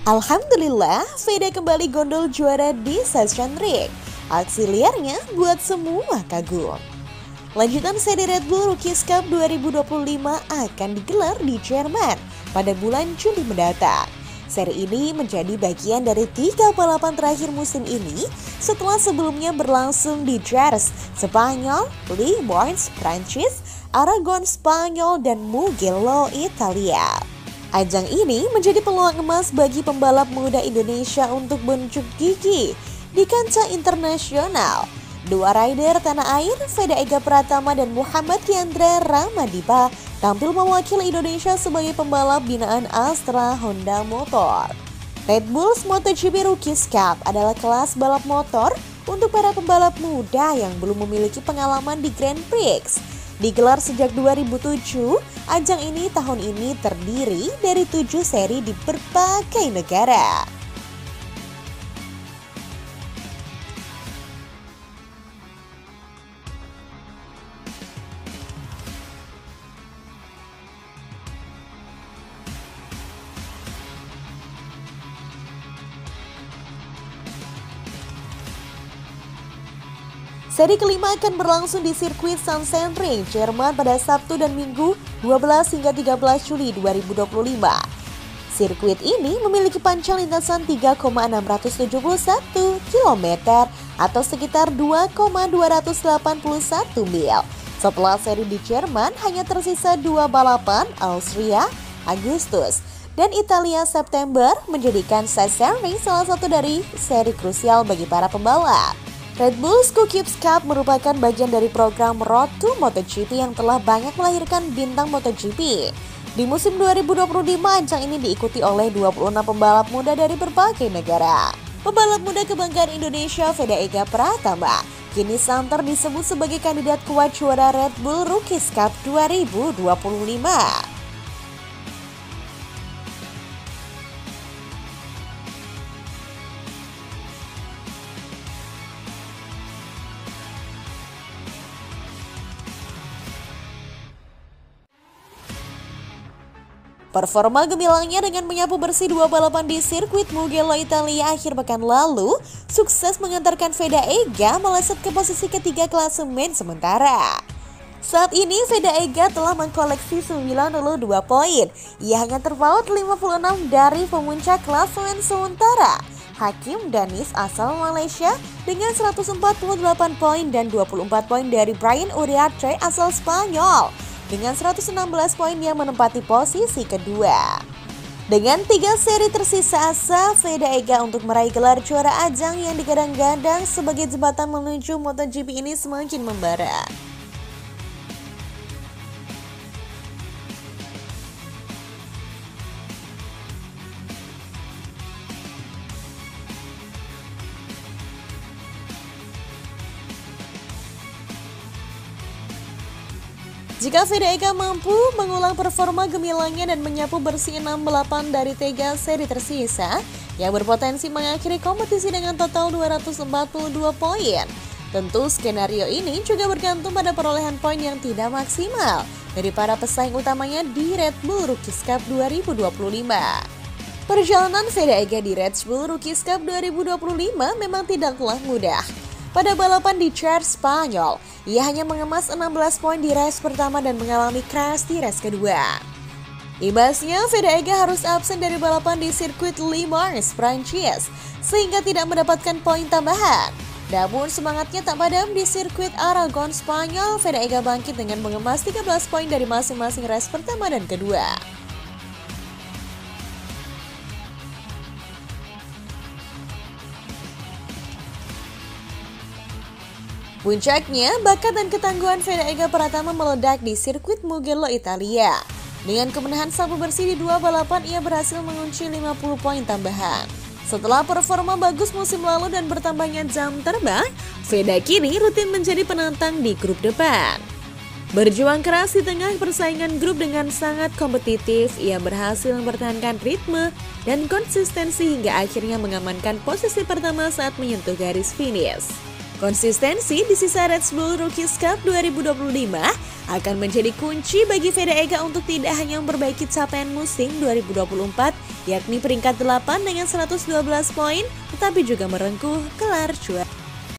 Alhamdulillah, Veda kembali gondol juara di Session Ring. Aksi liarnya buat semua kagum. Lanjutan seri Red Bull Rookies Cup 2025 akan digelar di Jerman pada bulan Juli mendatang. Seri ini menjadi bagian dari 3 balapan terakhir musim ini setelah sebelumnya berlangsung di Jerez, Spanyol, Le Mans, Prancis, Aragon, Spanyol, dan Mugello, Italia. Ajang ini menjadi peluang emas bagi pembalap muda Indonesia untuk menunjuk gigi di kancah internasional. Dua rider tanah air, Veda Ega Pratama dan Muhammad Kiandra Ramadipa, tampil mewakili Indonesia sebagai pembalap binaan Astra Honda Motor. Red Bull's MotoGP Rookies Cup adalah kelas balap motor untuk para pembalap muda yang belum memiliki pengalaman di Grand Prix. Digelar sejak 2007, ajang ini tahun ini terdiri dari 7 seri di berbagai negara. Seri kelima akan berlangsung di sirkuit Sachsenring, Jerman pada Sabtu dan Minggu 12 hingga 13 Juli 2025. Sirkuit ini memiliki panjang lintasan 3,671 km atau sekitar 2,281 mil. Setelah seri di Jerman hanya tersisa 2 balapan, Austria, Agustus, dan Italia September, menjadikan Sachsenring salah satu dari seri krusial bagi para pembalap. Red Bull's Rookies Cup merupakan bagian dari program Road to MotoGP yang telah banyak melahirkan bintang MotoGP. Di musim 2025, ajang ini diikuti oleh 26 pembalap muda dari berbagai negara. Pembalap muda kebanggaan Indonesia Veda Ega Pratama kini santer disebut sebagai kandidat kuat juara Red Bull Rookies Cup 2025. Performa gemilangnya dengan menyapu bersih 2 balapan di sirkuit Mugello, Italia akhir pekan lalu sukses mengantarkan Veda Ega melesat ke posisi ketiga klasemen sementara. Saat ini Veda Ega telah mengkoleksi 92 poin. Ia hanya terpaut 56 dari pemuncak klasemen sementara, Hakim Danis asal Malaysia dengan 148 poin dan 24 poin dari Brian Uriarte asal Spanyol dengan 116 poin yang menempati posisi kedua. Dengan 3 seri tersisa asa Veda Ega untuk meraih gelar juara ajang yang digadang-gadang sebagai jembatan menuju MotoGP ini semakin membara. Jika Veda Ega mampu mengulang performa gemilangnya dan menyapu bersih 6 balapan dari 3 seri tersisa yang berpotensi mengakhiri kompetisi dengan total 242 poin. Tentu skenario ini juga bergantung pada perolehan poin yang tidak maksimal dari para pesaing utamanya di Red Bull Rookies Cup 2025. Perjalanan Veda Ega di Red Bull Rookies Cup 2025 memang tidaklah mudah. Pada balapan di Jerez, Spanyol, ia hanya mengemas 16 poin di race pertama dan mengalami crash di race kedua. Imbasnya, Veda Ega harus absen dari balapan di sirkuit Le Mans, Prancis, sehingga tidak mendapatkan poin tambahan. Namun semangatnya tak padam di sirkuit Aragon, Spanyol, Veda Ega bangkit dengan mengemas 13 poin dari masing-masing race pertama dan kedua. Puncaknya, bakat dan ketangguhan Veda Ega Pratama meledak di sirkuit Mugello, Italia. Dengan kemenahan sapu bersih di 2 balapan, ia berhasil mengunci 50 poin tambahan. Setelah performa bagus musim lalu dan bertambahnya jam terbang, Veda kini rutin menjadi penantang di grup depan. Berjuang keras di tengah persaingan grup dengan sangat kompetitif, ia berhasil mempertahankan ritme dan konsistensi hingga akhirnya mengamankan posisi pertama saat menyentuh garis finish. Konsistensi di sisa Red Bull Rookies Cup 2025 akan menjadi kunci bagi Veda Ega untuk tidak hanya memperbaiki capaian musim 2024, yakni peringkat 8 dengan 112 poin, tetapi juga merengkuh gelar juara.